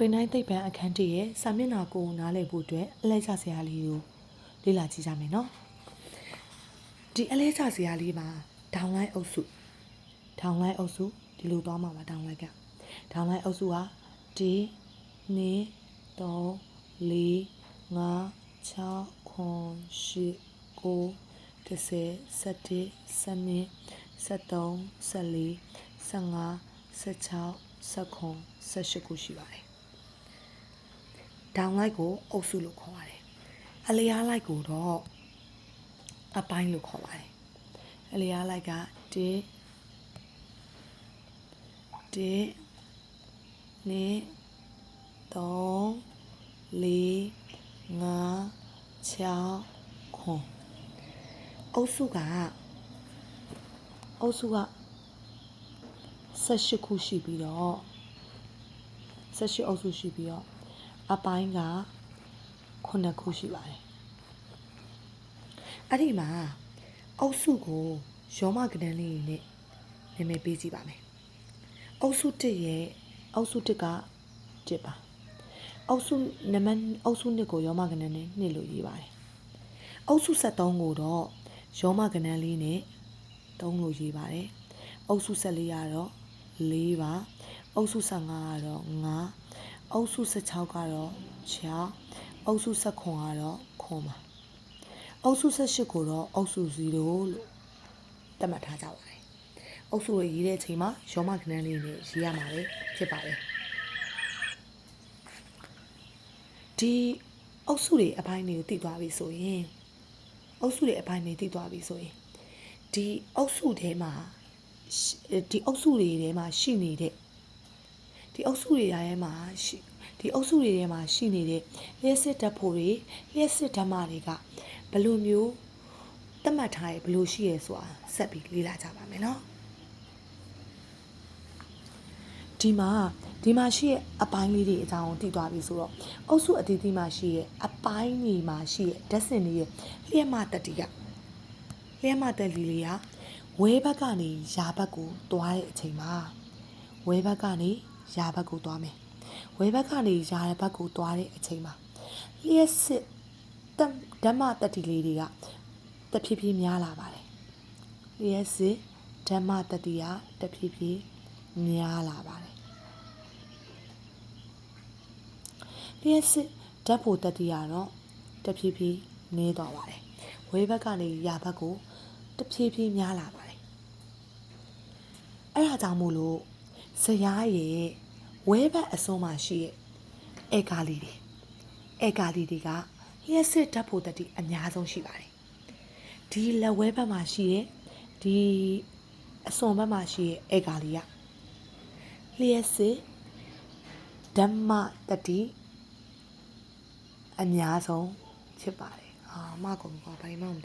ခွေနိုင်သိပ္ပံအခန်း1ရဲ့စာမျက်နှာကိုနားလည်ဖို့အတွက်အလဲကျစရာလေးကိုလေ့လာကြည့်ကြမယ်နော်ဒီအလဲကျစရာလေးမှာဒေါင်လိုက်အုပ်စုဒီလိုသွားမှာပါဒေါင်လိုက်ကဒေါင်လိုက်အုပ်စုဟာ1 2 3 4 5 6 9 10 11 12 13 14 15 16 18ခုရှိပါတယ်ဒေါင်လိုက်ကိုအုပ်စုလို့ခေါ်ပါတယ်အလျားလိုက်ကိုတော့အပိုင်းလို့ခေါ်ပါတယ်အလျားလိုက်က1 2 3 4 5 6 7 8 9 10 11 12 13 14 15 16 18အုပ်စုက18ခုရှိပြီးတော့18အုပ်စုရှိပြီးတော့အပိုင်းက9ခုရှိပါတယ်အဲ့ဒီမှာအုပ်စုကိုရောမကဏ္ဍလေးနဲ့နာမည်ပေးကြည့်ပါမယ်အုပ်စု1ရဲ့အုပ်စု1က1ပါအုပ်စု2ကိုရောမကဏ္ဍနဲ့2လို့ရေးပါတယ်အုပ်စု73ကိုတော့ရောမကဏ္ဍလေးနဲ့3လို့ရေးပါတယ်အုပ်စု14ကတော့4ပါအုပ်စု15ကတော့5အုပ်စု16ကတော့6အုပ်စု19ကတော့9ပါအုပ်စု18ကိုတော့အုပ်စု0လို့သတ်မှတ်ထားကြပါတယ်အုပ်စုကိုရေးတဲ့အချိန်မှာရောမကဏ္ဍလေးနဲ့ရေးရမှာပဲဖြစ်ပါတယ်ဒီအုပ်စုတွေအပိုင်းတွေကိုသိသွားပြီဆိုရင်ဒီအုပ်စုတွေထဲမှာဒီအုပ်စုတွေထဲမှာရှိနေတဲ့လျှက်စစ်ဓာတ်ဖို့တွေလျှက်စစ်ဓမ္မတွေကဘယ်လိုမျိုးသတ်မှတ်ထားရဘယ်လိုရှိရဆိုတာဆက်ပြီးလေ့လာကြပါမယ်နော်ဒီမှာရှိတဲ့အပိုင်းလေးတွေအကြောင်းသိသွားပြီဆိုတော့အုပ်စုအသီးသီးမှာရှိတဲ့အပိုင်းတွေမှာရှိတဲ့ဓာတ်စင်တွေရဲ့လျှက်မတက်တီလေးကဝဲဘက်ကနေယာဘက်ကိုသွားတဲ့အချိန်မှာဝဲဘက်ကနေယာဘက်ကိုသွားမယ်ဝဲဘက်ကနေယာဘက်ကိုသွားတဲ့အချိန်မှာလျှက်စစ်ဓမ္မတက်တီလေးတွေကတဖြည်းဖြည်းများလာပါတယ်လျှက်စစ်ဓမ္မတက်တီကတဖြည်းဖြည်းများလာပါတယ်လျှက်စစ်ဓာတ်ဖို့တက်တီကတော့တဖြည်းဖြည်းနည်းသွားပါတယ်ဝဲဘက်ကနေယာဘက်ကိုတဖြည်းဖြည်းများလာပါတယ်အဲ့ဒါကြောင့်မို့လို့ဇယားရဲ့ဝဲဘက်အစွန်းမှာရှိရဲ့ဧကာလီတွေကလျှက်စစ်ဓာတ်ဖို့တက်တီအများဆုံးရှိပါတယ်ဒီလက်ဝဲဘက်မှာရှိရဲ့ဒီအစွန်ဘက်မှာရှိရဲ့ဧကာလီကလျှက်စစ်ဓမ္မတက်တီအများဆုံးဖြစ်ပါတယ်မကုန်ဘူးဘာမှမသိ